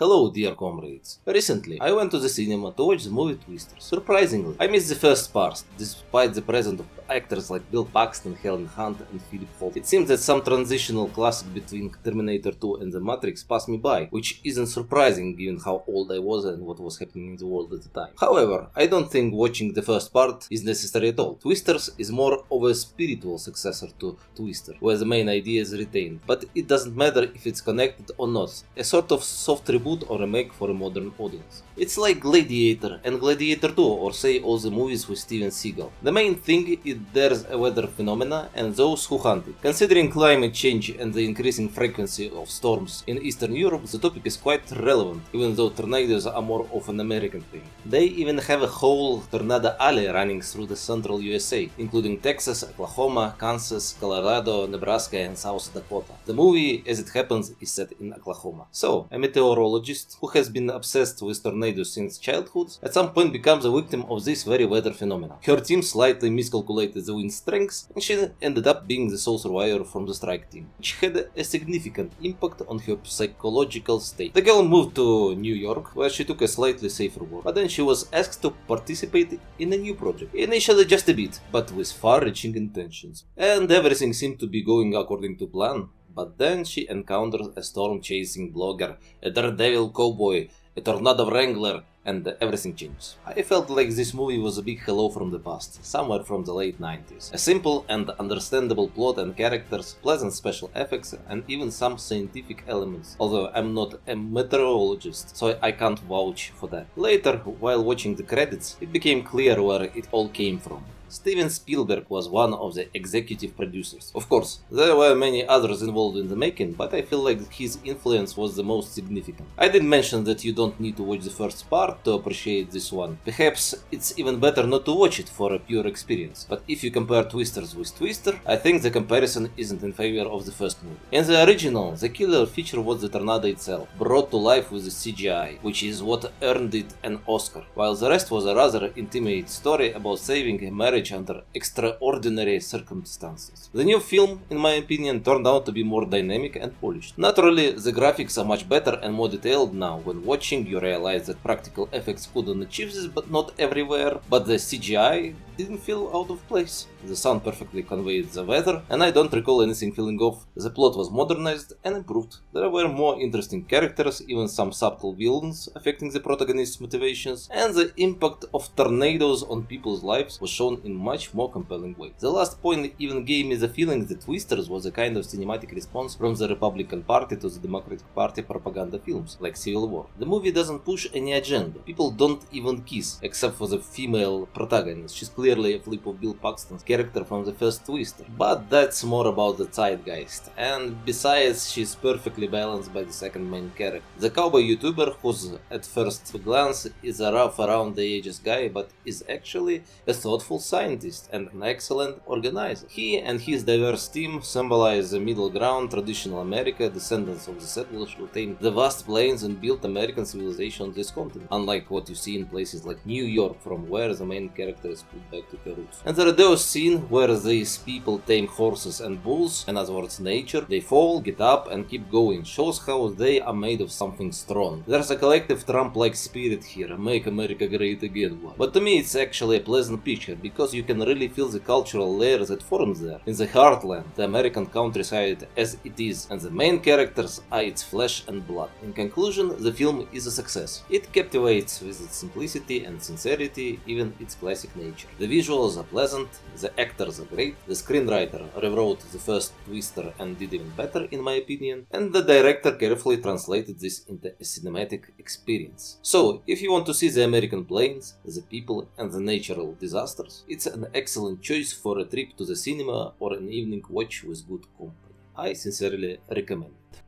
Hello, dear comrades. Recently, I went to the cinema to watch the movie Twister. Surprisingly, I missed the first part, despite the presence of actors like Bill Paxton, Helen Hunt, and Philip Hoffman. It seems that some transitional classic between Terminator 2 and The Matrix passed me by, which isn't surprising given how old I was and what was happening in the world at the time. However, I don't think watching the first part is necessary at all. Twisters is more of a spiritual successor to Twister, where the main idea is retained, but it doesn't matter if it's connected or not. A sort of soft reboot or remake for a modern audience. It's like Gladiator and Gladiator 2, or say all the movies with Steven Seagal. The main thing is there's a weather phenomena and those who hunt it. Considering climate change and the increasing frequency of storms in Eastern Europe, the topic is quite relevant, even though tornadoes are more of an American thing. They even have a whole tornado alley running through the central USA, including Texas, Oklahoma, Kansas, Colorado, Nebraska, and South Dakota. The movie, as it happens, is set in Oklahoma. So, a meteorologist who has been obsessed with tornadoes since childhood, at some point becomes a victim of this very weather phenomena. Her team slightly miscalculated the wind strength, and she ended up being the sole survivor from the strike team, which had a significant impact on her psychological state. The girl moved to New York, where she took a slightly safer work, but then she was asked to participate in a new project. Initially just a bit, but with far-reaching intentions. And everything seemed to be going according to plan. But then she encounters a storm-chasing blogger, a daredevil cowboy, a tornado wrangler, and everything changes. I felt like this movie was a big hello from the past, somewhere from the late 90s. A simple and understandable plot and characters, pleasant special effects, and even some scientific elements, although I'm not a meteorologist, so I can't vouch for that. Later, while watching the credits, it became clear where it all came from. Steven Spielberg was one of the executive producers. Of course, there were many others involved in the making, but I feel like his influence was the most significant. I did mention that you don't need to watch the first part to appreciate this one. Perhaps it's even better not to watch it for a pure experience. But if you compare Twisters with Twister, I think the comparison isn't in favor of the first movie. In the original, the killer feature was the tornado itself, brought to life with the CGI, which is what earned it an Oscar, while the rest was a rather intimate story about saving a marriage under extraordinary circumstances. The new film, in my opinion, turned out to be more dynamic and polished. Naturally, the graphics are much better and more detailed now. When watching, you realize that practical effects couldn't achieve this, but not everywhere. But the CGI didn't feel out of place. The sound perfectly conveyed the weather, and I don't recall anything feeling off. The plot was modernized and improved. There were more interesting characters, even some subtle villains affecting the protagonist's motivations, and the impact of tornadoes on people's lives was shown in much more compelling way. The last point even gave me the feeling that Twisters was a kind of cinematic response from the Republican Party to the Democratic Party propaganda films, like Civil War. The movie doesn't push any agenda. People don't even kiss, except for the female protagonist. She's clearly a flip of Bill Paxton's character from the first Twister. But that's more about the zeitgeist. And besides, she's perfectly balanced by the second main character. The cowboy YouTuber, who's at first glance is a rough around the edges guy, but is actually a thoughtful scientist and an excellent organizer. He and his diverse team symbolize the middle ground, traditional America, descendants of the settlers who tamed the vast plains and built American civilization on this continent, unlike what you see in places like New York, from where the main character is put back to her roots. And the rodeo scene where these people tame horses and bulls, in other words nature, they fall, get up and keep going, shows how they are made of something strong. There's a collective Trump-like spirit here, make America great again one. But to me it's actually a pleasant picture, because you can really feel the cultural layers that forms there. In the heartland, the American countryside as it is, and the main characters are its flesh and blood. In conclusion, the film is a success. It captivates with its simplicity and sincerity, even its classic nature. The visuals are pleasant, the actors are great, the screenwriter rewrote the first Twister and did even better in my opinion, and the director carefully translated this into a cinematic experience. So, if you want to see the American plains, the people and the natural disasters, it's an excellent choice for a trip to the cinema or an evening watch with good company. I sincerely recommend it.